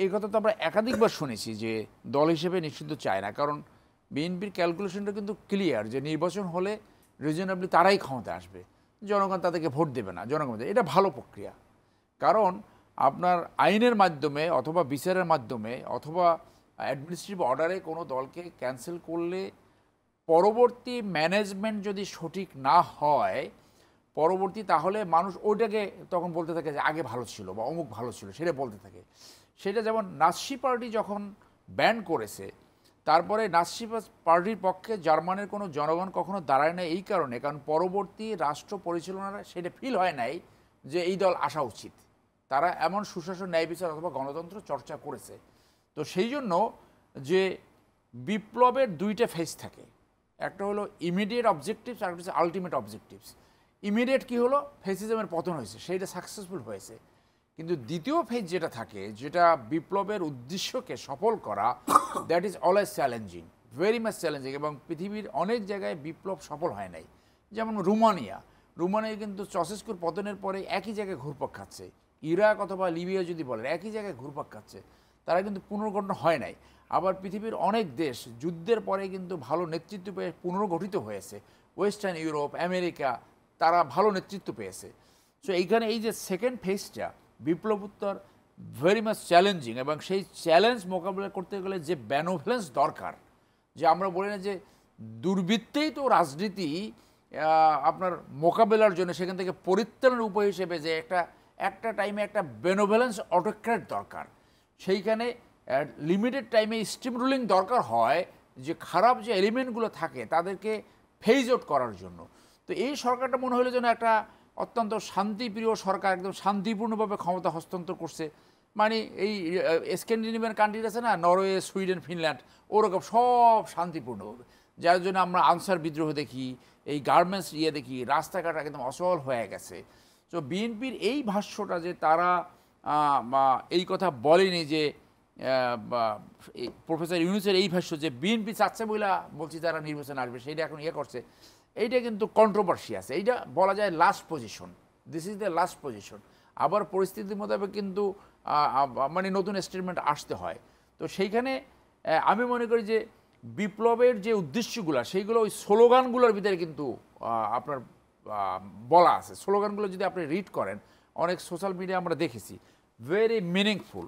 এই কথা তো আমরা একাধিকবার শুনেছি যে দল হিসেবে নিষিদ্ধ চায় না, কারণ বিএনপির ক্যালকুলেশনটা কিন্তু ক্লিয়ার যে নির্বাচন হলে রিজনেবলি তারাই ক্ষমতা আসবে, জনগণ তাদেরকে ভোট দেবে না, জনগণ এটা ভালো প্রক্রিয়া। কারণ আপনার আইনের মাধ্যমে অথবা বিচারের মাধ্যমে অথবা অ্যাডমিনিস্ট্রেটিভ অর্ডারে কোনো দলকে ক্যান্সেল করলে পরবর্তী ম্যানেজমেন্ট যদি সঠিক না হয় পরবর্তী, তাহলে মানুষ ওইটাকে তখন বলতে থাকে যে আগে ভালো ছিল বা অমুক ভালো ছিল, সেটা বলতে থাকে। সেটা যেমন নাৎসি পার্টি যখন ব্যান করেছে, তারপরে নাৎসি পার্টির পক্ষে জার্মানির কোনো জনগণ কখনো দাঁড়ায় না, এই কারণে কারণ পরবর্তী রাষ্ট্র পরিচালনার সেটা ফিল হয় নাই যে এই দল আসা উচিত। তারা এমন সুশাসন, ন্যায় বিচার অথবা গণতন্ত্র চর্চা করেছে। তো সেই জন্য যে বিপ্লবের দুইটা ফেজ থাকে, একটা হলো ইমিডিয়েট অবজেক্টিভস আর একটা হচ্ছে আলটিমেট অবজেক্টিভস। ইমিডিয়েট কি হলো, ফেসিজমের পতন হয়েছে, সেইটা সাকসেসফুল হয়েছে। কিন্তু দ্বিতীয় ফেজ যেটা থাকে, যেটা বিপ্লবের উদ্দেশ্যকে সফল করা, that is always challenging, very much challenging. এবং পৃথিবীর অনেক জায়গায় বিপ্লব সফল হয় নাই। যেমন রোমানিয়া কিন্তু চসেস্কুর পতনের পরে একই জায়গায় ঘুরপাক খাচ্ছে। ইরাক অথবা লিবিয়া যদি বলেন একই জায়গায় ঘুরপাক খাচ্ছে, তারা কিন্তু পুনর্গঠন হয় নাই। আবার পৃথিবীর অনেক দেশ যুদ্ধের পরে কিন্তু ভালো নেতৃত্ব পেয়ে পুনর্গঠিত হয়েছে। ওয়েস্টার্ন ইউরোপ, আমেরিকা, তারা ভালো নেতৃত্ব পেয়েছে। সো এইখানে এই যে সেকেন্ড ফেজটা বিপ্লবোত্তর ভেরি মাচ চ্যালেঞ্জিং, এবং সেই চ্যালেঞ্জ মোকাবিলা করতে গেলে যে বেনোভ্যালেন্স দরকার, যে আমরা বলি না যে দুর্বৃত্তেই তো রাজনীতি আপনার মোকাবেলার জন্য সেখান থেকে পরিত্রাণের উপায় হিসেবে যে একটা টাইমে একটা বেনোভ্যালেন্স অটোক্র্যাট দরকার। সেইখানে লিমিটেড টাইমে স্টিম রুলিং দরকার হয়, যে খারাপ যে এলিমেন্টগুলো থাকে তাদেরকে ফেজ আউট করার জন্য। তো এই সরকারটা মনে হলো যেন একটা অত্যন্ত শান্তিপ্রিয় সরকার, একদম শান্তিপূর্ণভাবে ক্ষমতা হস্তান্তর করছে। মানে এই স্ক্যান্ডিনেভিয়ান কান্ট্রি আছে না, নরওয়ে, সুইডেন, ফিনল্যান্ড, ওরকম সব শান্তিপূর্ণ, যার জন্য আমরা আনসার বিদ্রোহ দেখি, এই গার্মেন্টস দেখি, রাস্তাঘাট একদম অসহল হয়ে গেছে। তো বিএনপির এই ভাষ্যটা যে তারা এই কথা বলেনি, যে প্রফেসর ইউনূসের এই ভাষ্য যে বিএনপি চাচ্ছে বইলা বলছি তারা নির্বাচন আসবে, সেইটা এখন করছে, এইটা কিন্তু কন্ট্রোভার্সি আছে। এইটা বলা যায় last position, this is the last position. আবার পরিস্থিতি মোতাবেক কিন্তু মানে নতুন স্টেটমেন্ট আসতে হয়। তো সেইখানে আমি মনে করি যে বিপ্লবের যে উদ্দেশ্যগুলো, সেইগুলো ওই স্লোগানগুলোর ভিতরে কিন্তু আপনার বলা আছে। স্লোগানগুলো যদি আপনি রিড করেন, অনেক সোশ্যাল মিডিয়া আমরা দেখেছি, ভেরি মিনিংফুল।